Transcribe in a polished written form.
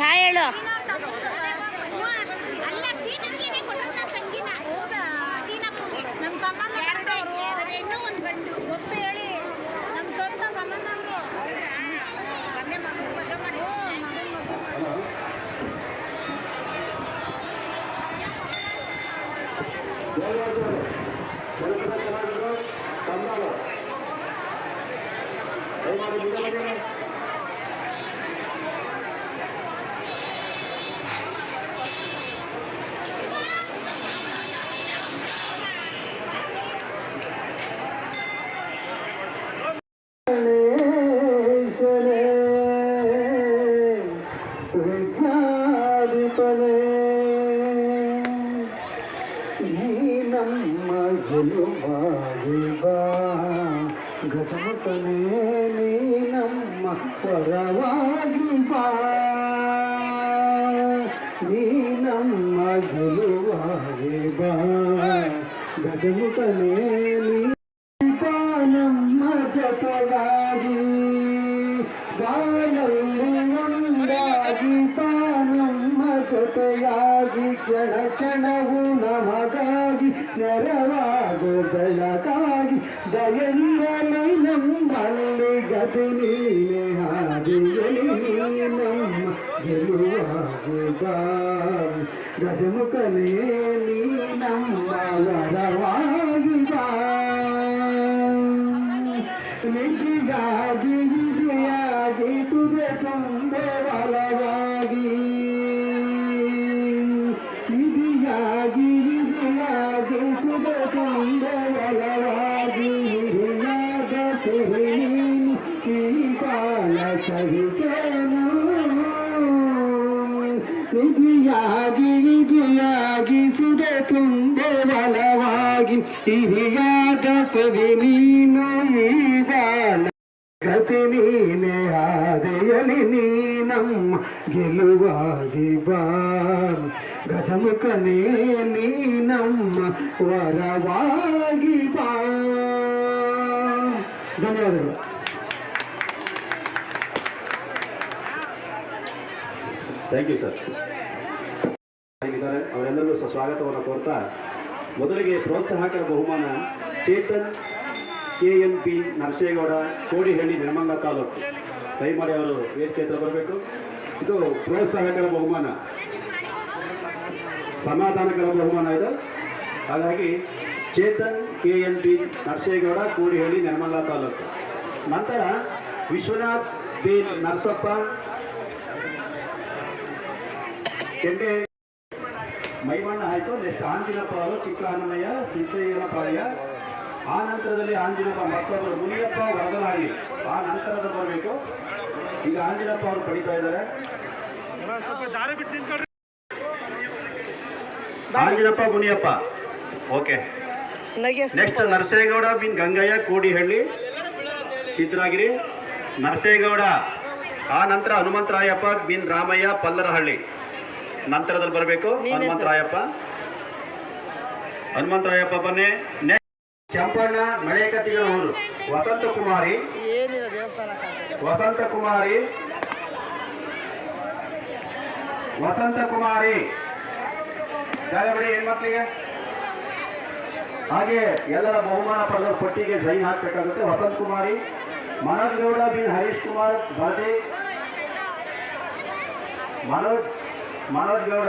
Hi ಹೇಳು. ಗಜಮುಖನೇ ನೀ ನಮ್ಮ ಪರವಾಗಿ ಬಾ, ನೀ ನಮ್ಮ ಗೆಲುವಾಗಿ ಬಾ. ಗಜಮುಖನೇ ನೀ ನಮ್ಮ ಜೊತೆಯಾಗಿ ಬಾಳಲ್ಲಿ ಒಂದಾಗಿ ಬಾ, ನಮ್ಮ ಜೊತೆಯಾಗಿ ಕ್ಷಣ ಕ್ಷಣವು ನಮಗಾಗಿ ನೆರವಾಗು ಬೆಳಕಾಗಿ ದಯವಿರಲಿ ನಮ್ಮಲ್ಲಿ ಗತಿ ನೀನೆ ಹಾದಿಯಲ್ಲಿ ನಮ್ಮ ಗೆಲುವಾಗಿ ಬಾ. ಗಜಮುಖನೇ ನೀ ನಮ್ಮ ವರವಾಗಿ ಬಾ, ನಿಧಿಯಾಗಿ ವಿಧಿಯಾಗಿ ಸುದೆ ತುಂಬೆ ಬಲವಾಗಿ, ನಿಧಿಯಾಗಿ ವಿಧಿಯಾಗಿ ಸುದೆ ತುಂಬೆ ಬಲವಾಗಿ, ಹಿರಿಯಾದ ಸಿರಿ ಈ ಬಾಳ ಸಹಿಸೇನು, ನಿಧಿಯಾಗಿ ವಿಧಿಯಾಗಿ ಸುದೆ ತುಂಬೆ ಬಲವಾಗಿ, ಹಿರಿಯಾದ ಸವಿ ನೀನು ಈ ಬಾಳ ಗತಿ ನೀನೆ ಹಾದಿಯಲಿ ನೀ ನಮ್ಮ ಗೆಲುವಾಗಿ ಬಾ. ಗಜಮುಖನೇ ನೀ ನಮ್ಮ ವರವಾಗಿ ಬಾ. ಧನ್ಯವಾದಗಳು. Thank you sir. ಅವರೆಲ್ಲರಿಗೂ ಸ್ವಾಗತವನ್ನು ಕೋರ್ತಾ, ಮೊದಲಿಗೆ ಪ್ರೋತ್ಸಾಹಕರ ಬಹುಮಾನ ಚೇತನ್ KNP ನರಸೇಗೌಡ, ಕೋಡಿಹಳ್ಳಿ, ನೆಲಮಂಗಲ ತಾಲೂಕು. ದಯಮಾಡಿ ಅವರು ವೇದಿಕೆ ಹತ್ರ ಬರಬೇಕು. ಇದು ಪ್ರೋತ್ಸಾಹಕರ ಬಹುಮಾನ, ಸಮಾಧಾನಕರ ಬಹುಮಾನ ಇದು. ಹಾಗಾಗಿ ಚೇತನ್ KNP ನರಸೇಗೌಡ, ಕೋಡಿಹಳ್ಳಿ, ನೆಲಮಂಗಲ ತಾಲೂಕು. ನಂತರ ವಿಶ್ವನಾಥ್ B ನರಸಪ್ಪ, ಕೆಂಡೆ ಮೈಮಣ್ಣ ಆಯಿತು. ನೆಕ್ಸ್ಟ್ ಆಂಜಿನಪ್ಪ ಅವರು, ಚಿಕ್ಕ ಹನುಮಯ್ಯ, ಸಿದ್ದಯ್ಯನಪಾಳ್ಯ. ಆ ನಂತರದಲ್ಲಿ ಆಂಜಿನಪ್ಪ ಮತ್ತೊಬ್ಬರು ಮುನಿಯಪ್ಪ ವರದಲಹಳ್ಳಿ, ಆ ನಂತರದ ಬರಬೇಕು. ಈಗ ಆಂಜಿನಪ್ಪ ಅವರು ಪಡಿತಾ ಇದ್ದಾರೆ. ಆಂಜಿನಪ್ಪ, ಮುನಿಯಪ್ಪ, ಓಕೆ. ನೆಕ್ಸ್ಟ್ ನರಸೇಗೌಡ ಬಿನ್ ಗಂಗಯ್ಯ, ಕೋಡಿಹಳ್ಳಿ, ಸಿದ್ದರಾಗಿರಿ, ನರಸೇಗೌಡ. ಆ ನಂತರ ಹನುಮಂತರಾಯಪ್ಪ ಬಿನ್ ರಾಮಯ್ಯ, ಪಲ್ಲರಹಳ್ಳಿ. ನಂತರದಲ್ಲಿ ಬರಬೇಕು ಹನುಮಂತರಾಯಪ್ಪ. ಹನುಮಂತರಾಯಪ್ಪ ಬನ್ನಿ. ಕೆಂಪಣ್ಣ, ಮಳೆಕತ್ತಿಗನವರು. ವಸಂತಕುಮಾರಿ, ವಸಂತಕುಮಾರಿ, ವಸಂತ ಕುಮಾರಿ ಜಾಗ ಬಿಡಿ ಹೆಣ್ಮಕ್ಳಿಗೆ. ಹಾಗೆ ಎಲ್ಲರ ಬಹುಮಾನ ಪಡೆದ ಪಟ್ಟಿಗೆ ಸೈನ್ ಹಾಕಬೇಕಾಗುತ್ತೆ. ವಸಂತ ಕುಮಾರಿ, ಮನೋಜ್ ಗೌಡ ಬಿನ್ ಹರೀಶ್ ಕುಮಾರ್ ಬರ್ದಿ, ಮನೋಜ್ ಗೌಡ